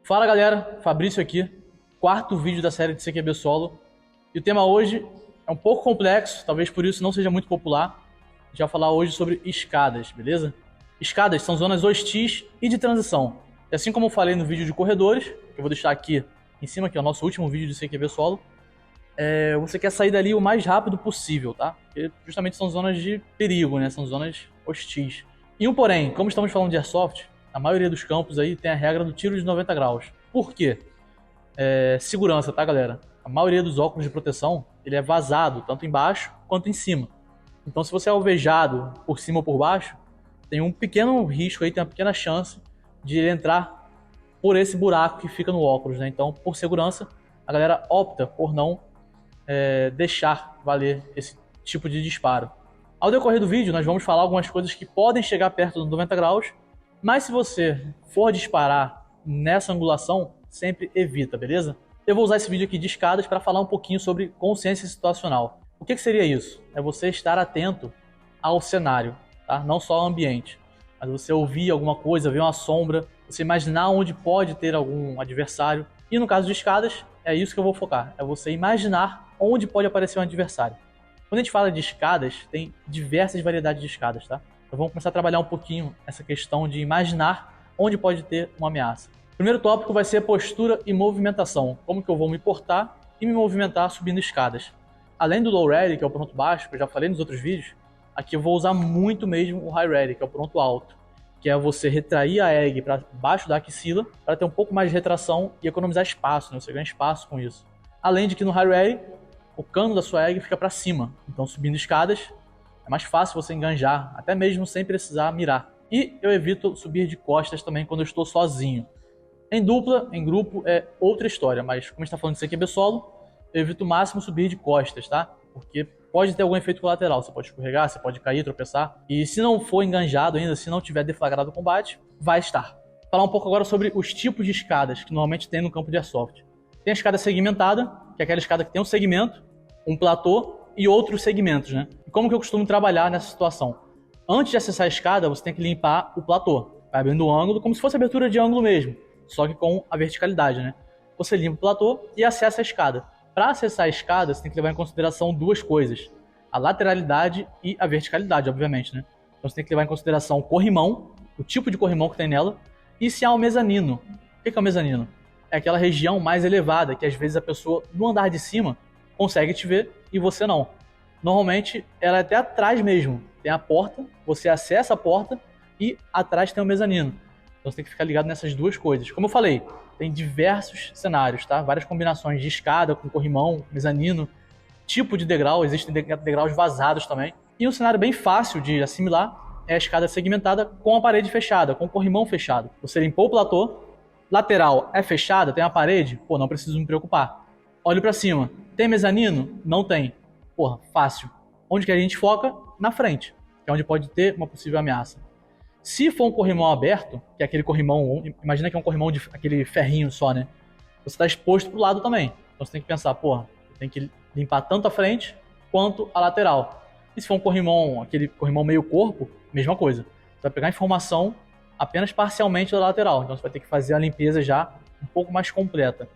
Fala galera, Fabrício aqui, quarto vídeo da série de CQB Solo. E o tema hoje é um pouco complexo, talvez por isso não seja muito popular. A gente vai falar hoje sobre escadas, beleza? Escadas são zonas hostis e de transição. E assim como eu falei no vídeo de corredores, que eu vou deixar aqui em cima, que é o nosso último vídeo de CQB Solo, você quer sair dali o mais rápido possível, tá? Porque justamente são zonas de perigo, né? São zonas hostis. E um porém, como estamos falando de Airsoft, a maioria dos campos aí tem a regra do tiro de 90 graus. Por quê? Segurança, tá, galera? A maioria dos óculos de proteção, ele é vazado, tanto embaixo quanto em cima. Então, se você é alvejado por cima ou por baixo, tem um pequeno risco aí, tem uma pequena chance de ele entrar por esse buraco que fica no óculos, né? Então, por segurança, a galera opta por não deixar valer esse tipo de disparo. Ao decorrer do vídeo, nós vamos falar algumas coisas que podem chegar perto dos 90 graus, mas se você for disparar nessa angulação, sempre evita, beleza? Eu vou usar esse vídeo aqui de escadas para falar um pouquinho sobre consciência situacional. O que seria isso? É você estar atento ao cenário, tá? Não só ao ambiente, mas você ouvir alguma coisa, ver uma sombra, você imaginar onde pode ter algum adversário. E no caso de escadas, é isso que eu vou focar, é você imaginar onde pode aparecer um adversário. Quando a gente fala de escadas, tem diversas variedades de escadas, tá? Então vamos começar a trabalhar um pouquinho essa questão de imaginar onde pode ter uma ameaça. O primeiro tópico vai ser postura e movimentação. Como que eu vou me portar e me movimentar subindo escadas. Além do low ready, que é o pronto baixo, que eu já falei nos outros vídeos, aqui eu vou usar muito mesmo o high ready, que é o pronto alto, que é você retrair a egg para baixo da axila para ter um pouco mais de retração e economizar espaço, né? Você ganha espaço com isso. Além de que no high ready, o cano da sua egg fica para cima, então subindo escadas é mais fácil você enganjar, até mesmo sem precisar mirar. E eu evito subir de costas também quando eu estou sozinho. Em dupla, em grupo, é outra história, mas como a gente está falando de CQB solo, eu evito o máximo subir de costas, tá? Porque pode ter algum efeito colateral, você pode escorregar, você pode cair, tropeçar. E se não for enganjado ainda, se não tiver deflagrado o combate, vai estar. Vou falar um pouco agora sobre os tipos de escadas que normalmente tem no campo de Airsoft. Tem a escada segmentada, que é aquela escada que tem um segmento, um platô e outros segmentos, né? E como que eu costumo trabalhar nessa situação? Antes de acessar a escada, você tem que limpar o platô. Vai abrindo o ângulo, como se fosse abertura de ângulo mesmo, só que com a verticalidade, né? Você limpa o platô e acessa a escada. Para acessar a escada, você tem que levar em consideração duas coisas. A lateralidade e a verticalidade, obviamente, né? Então você tem que levar em consideração o corrimão, o tipo de corrimão que tem nela, e se há um mezanino. O que é o mezanino? É aquela região mais elevada, que às vezes a pessoa, no andar de cima, consegue te ver e você não. Normalmente, ela é até atrás mesmo. Tem a porta, você acessa a porta e atrás tem o mezanino. Então você tem que ficar ligado nessas duas coisas. Como eu falei, tem diversos cenários, tá? Várias combinações de escada com corrimão, mezanino, tipo de degrau, existem degraus vazados também. E um cenário bem fácil de assimilar é a escada segmentada com a parede fechada, com o corrimão fechado. Você limpou o platô, lateral é fechada, tem a parede, pô, não preciso me preocupar. Olho pra cima, tem mezanino? Não tem. Porra, fácil. Onde que a gente foca? Na frente, que é onde pode ter uma possível ameaça. Se for um corrimão aberto, que é aquele corrimão, imagina que é um corrimão de aquele ferrinho só, né? Você está exposto pro lado também. Então você tem que pensar, porra, tem que limpar tanto a frente quanto a lateral. E se for um corrimão, aquele corrimão meio corpo, mesma coisa. Você vai pegar a informação apenas parcialmente da lateral. Então você vai ter que fazer a limpeza já um pouco mais completa.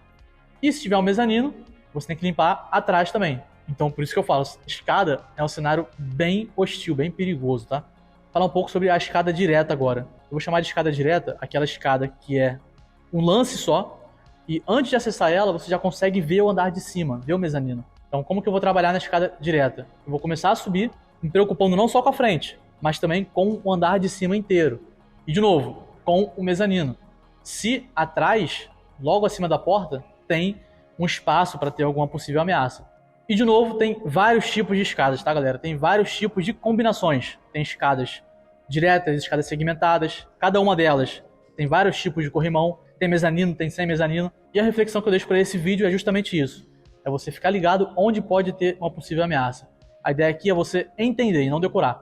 E se tiver um mezanino, você tem que limpar atrás também. Então por isso que eu falo, escada é um cenário bem hostil, bem perigoso, tá? Falar um pouco sobre a escada direta agora. Eu vou chamar de escada direta aquela escada que é um lance só, e antes de acessar ela, você já consegue ver o andar de cima, ver o mezanino. Então, como que eu vou trabalhar na escada direta? Eu vou começar a subir, me preocupando não só com a frente, mas também com o andar de cima inteiro. E, de novo, com o mezanino. Se atrás, logo acima da porta, tem um espaço para ter alguma possível ameaça. E, de novo, tem vários tipos de escadas, tá, galera? Tem vários tipos de combinações. Tem escadas diretas, escadas segmentadas. Cada uma delas tem vários tipos de corrimão. Tem mezanino, tem sem mezanino. E a reflexão que eu deixo para esse vídeo é justamente isso. É você ficar ligado onde pode ter uma possível ameaça. A ideia aqui é você entender e não decorar.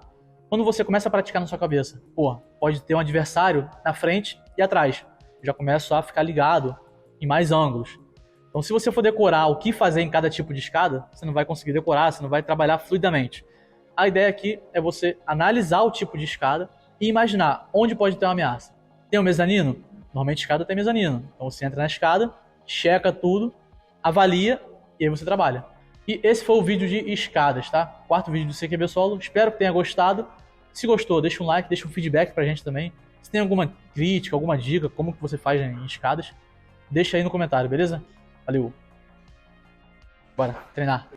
Quando você começa a praticar na sua cabeça, pô, pode ter um adversário na frente e atrás. Já começa a ficar ligado em mais ângulos. Então, se você for decorar o que fazer em cada tipo de escada, você não vai conseguir decorar, você não vai trabalhar fluidamente. A ideia aqui é você analisar o tipo de escada e imaginar onde pode ter uma ameaça. Tem um mezanino? Normalmente escada tem mezanino. Então você entra na escada, checa tudo, avalia e aí você trabalha. E esse foi o vídeo de escadas, tá? Quarto vídeo do CQB Solo. Espero que tenha gostado. Se gostou, deixa um like, deixa um feedback pra gente também. Se tem alguma crítica, alguma dica, como que você faz em escadas, deixa aí no comentário, beleza? Valeu. Bora treinar.